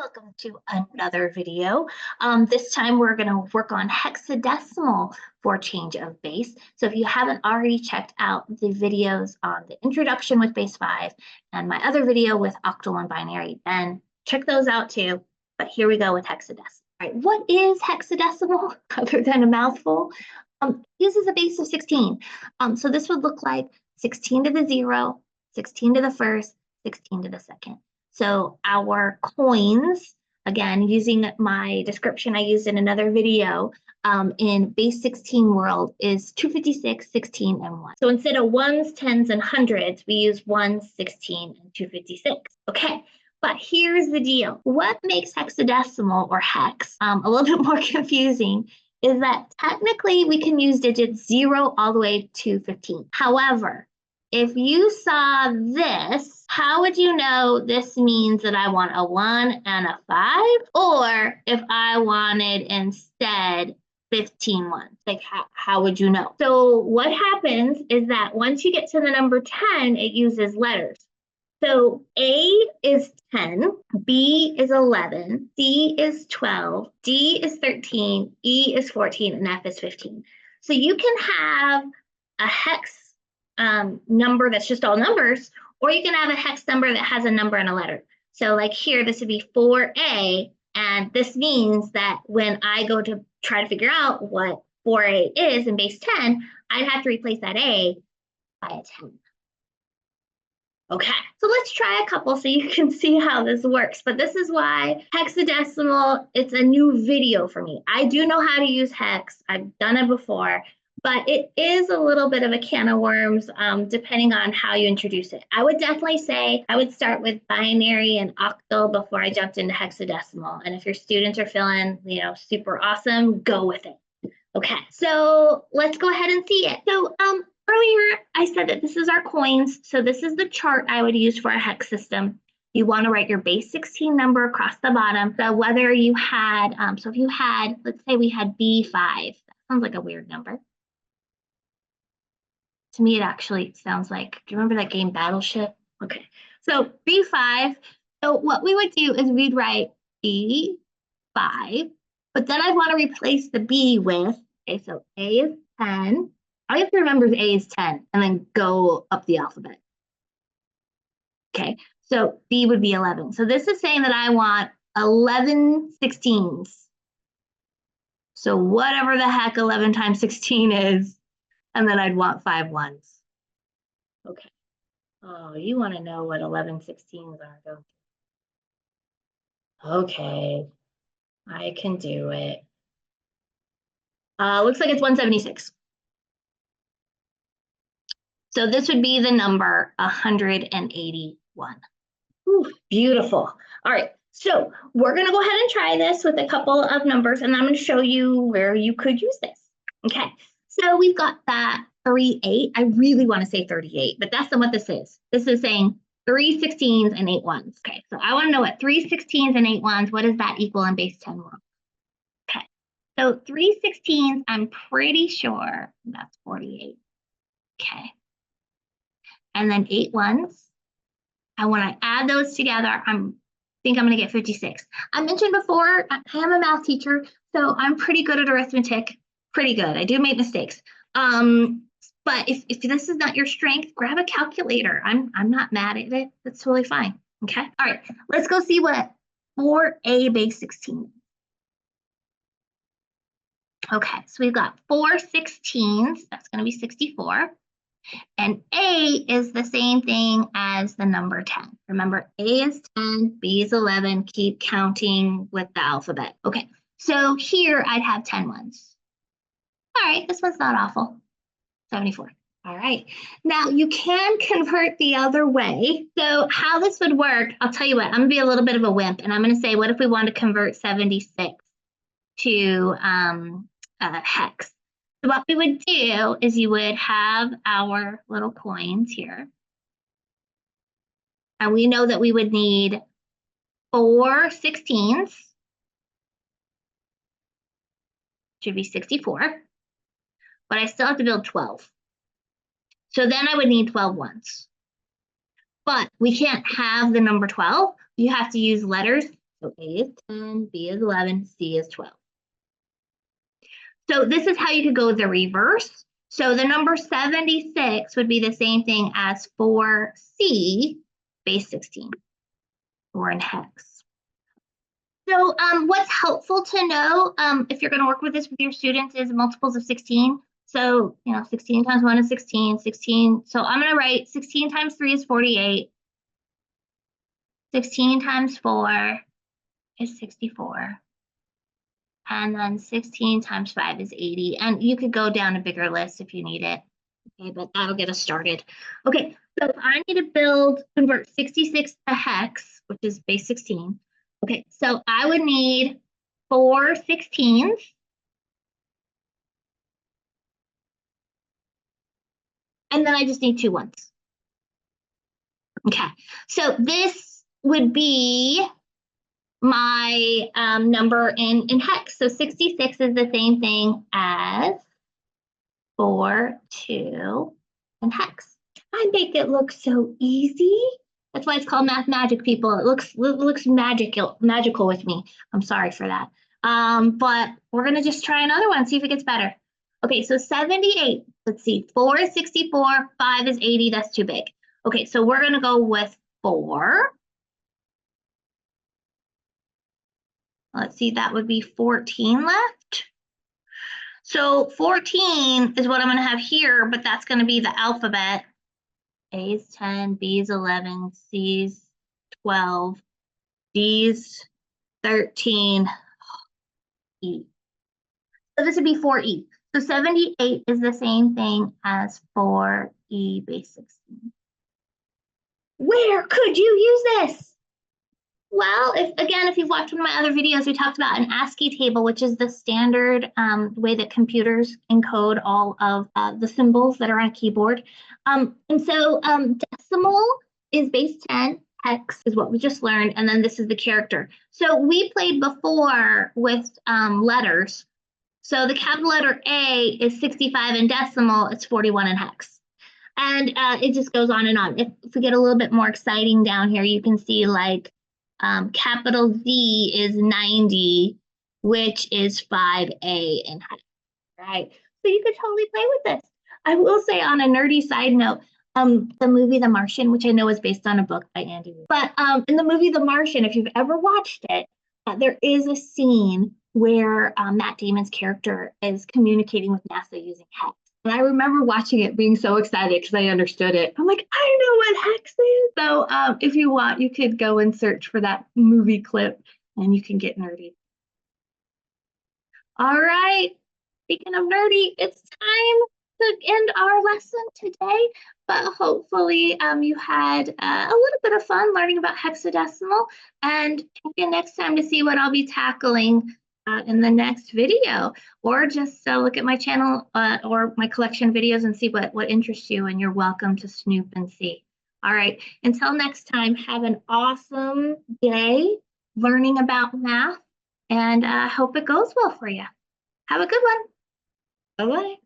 Welcome to another video. This time we're going to work on hexadecimal for change of base. So if you haven't already checked out the videos on the introduction with base 5 and my other video with octal and binary, then check those out too. But here we go with hexadecimal. All right, what is hexadecimal other than a mouthful? It uses a base of 16. So this would look like 16 to the 0, 16 to the first, 16 to the second. So our coins, again, using my description I used in another video, in base 16 world is 256, 16, and 1. So instead of ones, tens, and hundreds, we use 1, 16, and 256. Okay, but here's the deal. What makes hexadecimal or hex a little bit more confusing is that technically we can use digits 0 all the way to 15. However, if you saw this, how would you know this means that I want a 1 and a 5? Or if I wanted instead 15 ones, like how would you know? So what happens is that once you get to the number 10, it uses letters. So A is 10, B is 11, C is 12, D is 13, E is 14, and F is 15. So you can have a hex number that's just all numbers, or you can have a hex number that has a number and a letter. So like here, this would be 4A, and this means that when I go to try to figure out what 4A is in base 10, I'd have to replace that A by a 10. Okay, so let's try a couple so you can see how this works. But this is why hexadecimal, it's a new video for me. I do know how to use hex. I've done it before. But it is a little bit of a can of worms depending on how you introduce it. I would definitely say I would start with binary and octal before I jumped into hexadecimal. And if your students are feeling, super awesome, go with it. Okay, so let's go ahead and see it. So earlier I said that this is our coins. So this is the chart I would use for a hex system. You want to write your base 16 number across the bottom. So whether you had, so if you had, let's say we had B5, that sounds like a weird number. To me, it actually sounds like, do you remember that game Battleship? Okay, so B5. So what we would do is we'd write B5, but then I'd want to replace the B with, okay, so A is 10. All you have to remember is A is 10, and then go up the alphabet. Okay, so B would be 11. So this is saying that I want 11 16s. So whatever the heck 11 times 16 is, and then I'd want 5 ones. Okay. Oh, you want to know what 11 16s are, don't you? Okay. I can do it. Looks like it's 176. So this would be the number 181. Ooh, beautiful. All right. So we're going to go ahead and try this with a couple of numbers, and I'm going to show you where you could use this. Okay. So we've got that 38. I really want to say 38, but that's not what this is. This is saying 3 16s and 8 ones. Okay, so I want to know what 3 16s and 8 ones, what does that equal in base 10 world? Okay, so 3 16s, I'm pretty sure that's 48. Okay, and then 8 ones, and when I add those together, I think I'm going to get 56. I mentioned before, I am a math teacher, so I'm pretty good at arithmetic. Pretty good. I do make mistakes. But if this is not your strength, grab a calculator. I'm not mad at it. That's totally fine. Okay. All right. Let's go see what 4A base 16 is. Okay. So we've got 4 16s. That's going to be 64. And A is the same thing as the number 10. Remember, A is 10, B is 11. Keep counting with the alphabet. Okay. So here I'd have 10 ones. All right, this one's not awful. 74. All right. Now you can convert the other way. So how this would work, I'll tell you what, I'm going to be a little bit of a wimp, and I'm going to say, what if we want to convert 76 to hex? So what we would do is you would have our little coins here. And we know that we would need 4 16s. Should be 64. But I still have to build 12. So then I would need 12 ones. But we can't have the number 12. You have to use letters. So A is 10, B is 11, C is 12. So this is how you could go the reverse. So the number 76 would be the same thing as 4C base 16, or in hex. So what's helpful to know if you're going to work with this with your students is multiples of 16. So, 16 times 1 is 16, 16. So I'm going to write 16 times 3 is 48. 16 times 4 is 64. And then 16 times 5 is 80. And you could go down a bigger list if you need it. Okay, but that'll get us started. Okay, so if I need to convert 66 to hex, which is base 16. Okay, so I would need 4 16s. And then I just need 2 1s. Okay, so this would be my number in hex. So 66 is the same thing as 4, 2, and hex. I make it look so easy. That's why it's called Math Magic, people. It looks magical with me. I'm sorry for that. But we're gonna just try another one, see if it gets better. Okay, so 78. Let's see, 4 is 64, 5 is 80. That's too big. Okay, so we're gonna go with 4. Let's see, that would be 14 left. So 14 is what I'm gonna have here, but that's gonna be the alphabet. A is 10, B is 11, C is 12, D is 13, E. So this would be 4E. So 78 is the same thing as 4E base 16. Where could you use this? Well, if you've watched one of my other videos, we talked about an ASCII table, which is the standard way that computers encode all of the symbols that are on a keyboard. And so decimal is base 10, hex is what we just learned, and then this is the character. So we played before with letters. So the capital letter A is 65 in decimal, it's 41 in hex. And it just goes on and on. If we get a little bit more exciting down here, you can see like capital Z is 90, which is 5A in hex, right? So you could totally play with this. I will say on a nerdy side note, the movie The Martian, which I know is based on a book by Andy Weir. But in the movie The Martian, if you've ever watched it, there is a scene where Matt Damon's character is communicating with NASA using hex. And I remember watching it being so excited because I understood it. I'm like, I know what hex is. So if you want, you could go and search for that movie clip and you can get nerdy. All right. Speaking of nerdy, it's time to end our lesson today. But hopefully you had a little bit of fun learning about hexadecimal. And tune in next time to see what I'll be tackling in the next video, or just look at my channel or my collection videos and see what interests you, and you're welcome to snoop and see. All right, until next time, have an awesome day learning about math, and I hope it goes well for you. Have a good one. Bye-bye.